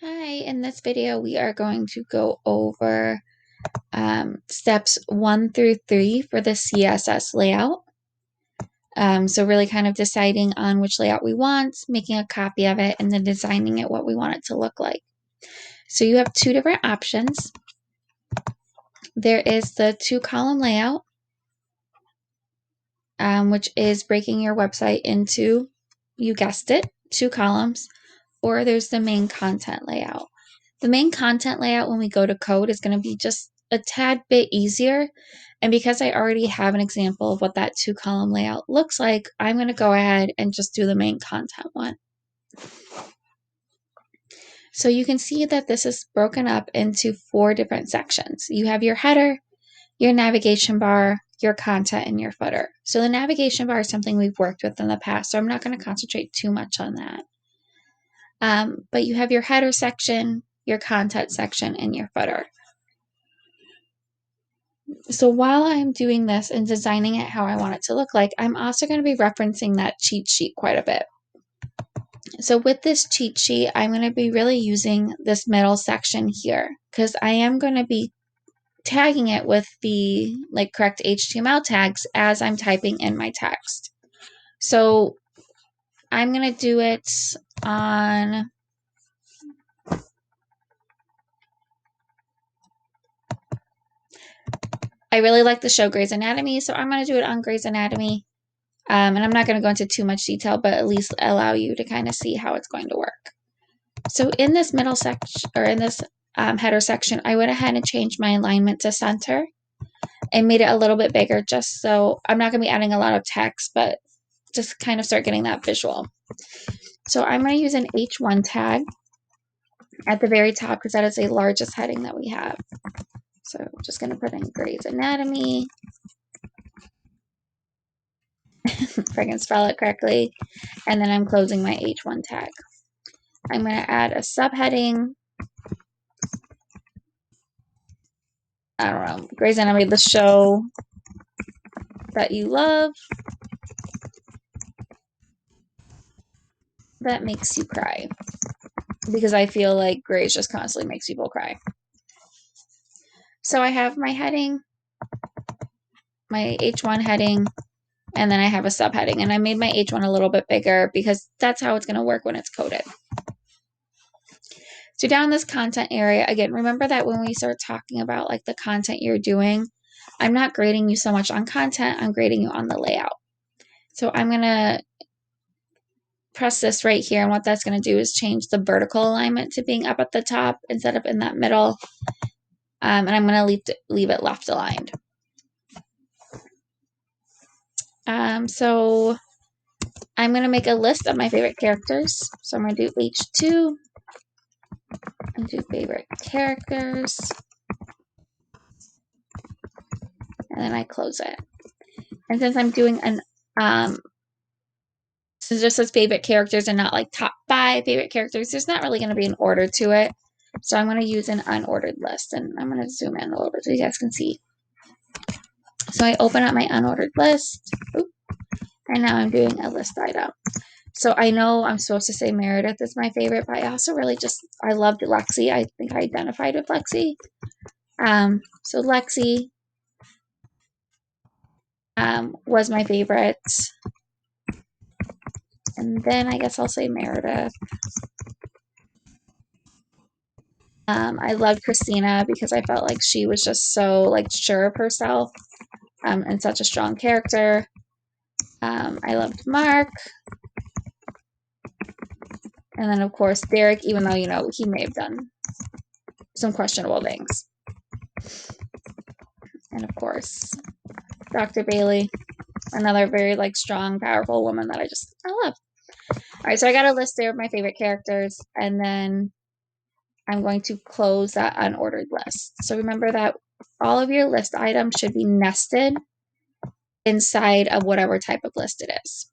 Hi, in this video we are going to go over steps 1 through 3 for the CSS layout. So really kind of deciding on which layout we want, making a copy of it, and then designing it what we want it to look like. So you have two different options. There is the 2-column layout, which is breaking your website into, you guessed it, 2 columns, or there's the main content layout. The main content layout when we go to code is going to be just a tad bit easier. And because I already have an example of what that 2-column layout looks like, I'm going to go ahead and just do the main content one. So you can see that this is broken up into 4 different sections. You have your header, your navigation bar, your content, and your footer. So the navigation bar is something we've worked with in the past, so I'm not going to concentrate too much on that. But you have your header section, your content section, and your footer. So while I'm doing this and designing it how I want it to look like, I'm also going to be referencing that cheat sheet quite a bit. So with this cheat sheet, I'm going to be really using this middle section here because I am going to be tagging it with the correct HTML tags as I'm typing in my text. So I'm going to do it on I really like the show Grey's Anatomy, so I'm going to do it on Grey's Anatomy. And I'm not going to go into too much detail, but at least allow you to kind of see how it's going to work. So in this middle section, or in this header section, I went ahead and changed my alignment to center and made it a little bit bigger just so I'm not going to be adding a lot of text, but just kind of start getting that visual. So I'm going to use an H1 tag at the very top because that is the largest heading that we have. So I'm just going to put in Grey's Anatomy, if I can spell it correctly, and then I'm closing my H1 tag. I'm going to add a subheading. I don't know, Grey's Anatomy, the show that you love that makes you cry. Because I feel like Grey's just constantly makes people cry. So I have my heading, my H1 heading, and then I have a subheading. And I made my H1 a little bit bigger because that's how it's going to work when it's coded. So down this content area, again, remember that when we start talking about the content you're doing, I'm not grading you so much on content, I'm grading you on the layout. So I'm going to press this right here, and what that's going to do is change the vertical alignment to being up at the top instead of in that middle. And I'm going to leave it left aligned. So I'm going to make a list of my favorite characters. So I'm going to do H2 and do favorite characters. And then I close it. And since I'm doing since it just says favorite characters and not top 5 favorite characters, there's not really going to be an order to it. So I'm going to use an unordered list, and I'm going to zoom in a little bit so you guys can see. So I open up my unordered list, and now I'm doing a list item. So I know I'm supposed to say Meredith is my favorite, but I also really I loved Lexi. I think I identified with Lexi. So Lexi was my favorite. And then I guess I'll say Meredith. I loved Christina because I felt like she was just so sure of herself and such a strong character. I loved Mark. And then, of course, Derek, even though, he may have done some questionable things. And, of course, Dr. Bailey, another very, strong, powerful woman that I love. All right, so I got a list there of my favorite characters, and then I'm going to close that unordered list. So remember that all of your list items should be nested inside of whatever type of list it is.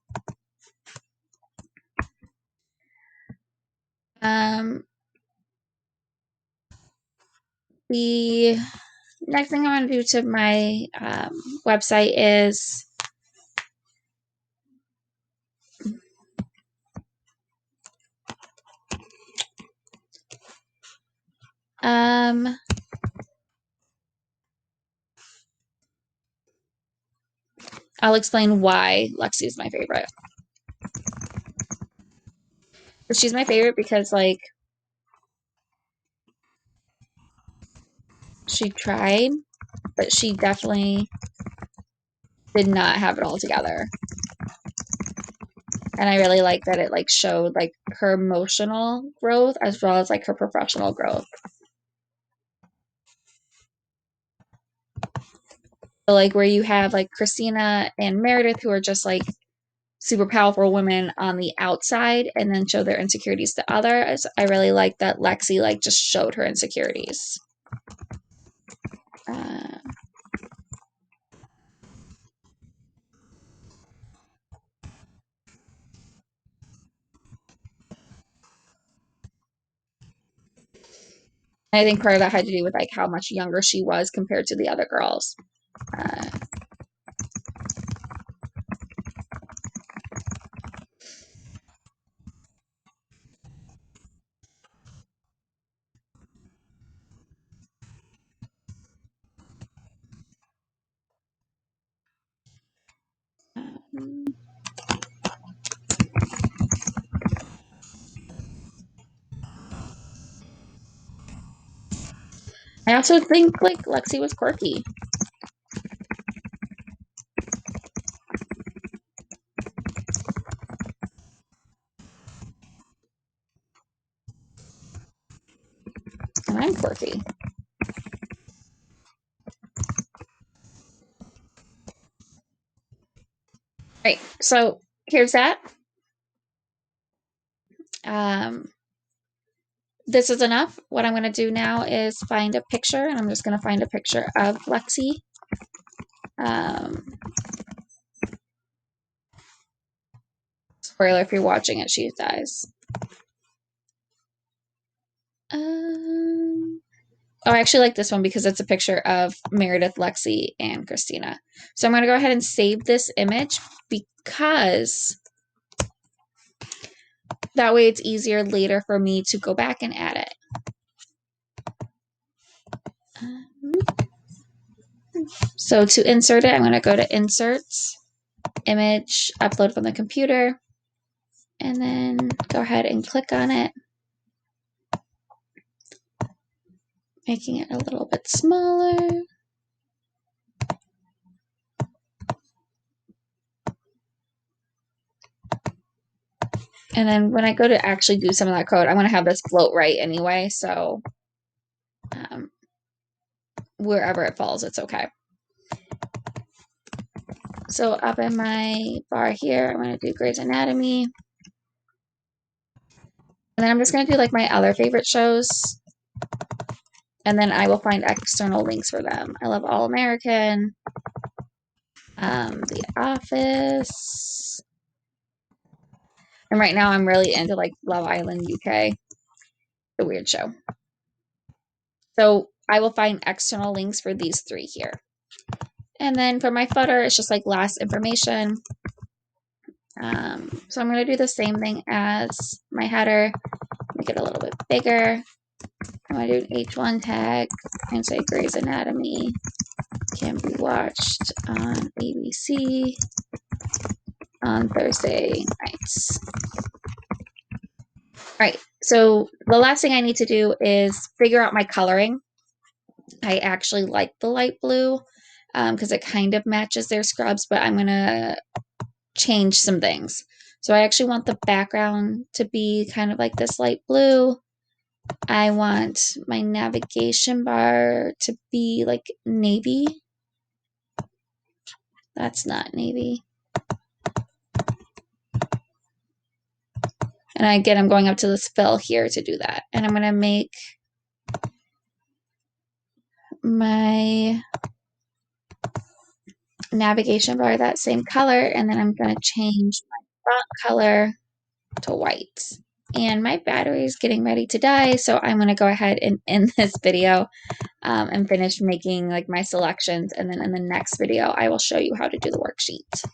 The next thing I want to do to my website is I'll explain why Lexi is my favorite. She's my favorite because, like, she tried, but she definitely did not have it all together. And I really like that it, like, showed, like, her emotional growth as well as, like, her professional growth. So, like, where you have, like, Christina and Meredith, who are just, like, super powerful women on the outside and then show their insecurities to others. I really like that Lexi, like, just showed her insecurities. I think part of that had to do with, like, how much younger she was compared to the other girls. I also think, like, Lexi was quirky. And I'm quirky. Right, so here's that. This is enough. What I'm going to do now is find a picture, and I'm just going to find a picture of Lexi. Spoiler, if you're watching it, she dies. I actually like this one because it's a picture of Meredith, Lexi, and Christina. So I'm going to go ahead and save this image because that way it's easier later for me to go back and add it. So to insert it, I'm going to go to Inserts, Image, Upload from the computer, and then go ahead and click on it, making it a little bit smaller. And then when I go to actually do some of that code, I want to have this float right anyway, so wherever it falls, it's okay. So up in my bar here, I'm going to do Grey's Anatomy. And then I'm just going to do, like, my other favorite shows. And then I will find external links for them. I love All American, The Office. And right now I'm really into, like, Love Island UK, the weird show. So I will find external links for these three here. And then for my footer, it's just, like, last information. So I'm going to do the same thing as my header, make it a little bit bigger. I'm going to do an H1 tag and say Grey's Anatomy can be watched on ABC on Thursday nights. All right, so the last thing I need to do is figure out my coloring. I actually like the light blue because it kind of matches their scrubs, but I'm going to change some things. So I actually want the background to be kind of like this light blue. I want my navigation bar to be like navy. That's not navy. And again, I'm going up to this fill here to do that. And I'm going to make my navigation bar that same color. And then I'm going to change my font color to white. And my battery is getting ready to die, so I'm going to go ahead and end this video and finish making, like, my selections, and then in the next video I will show you how to do the worksheet.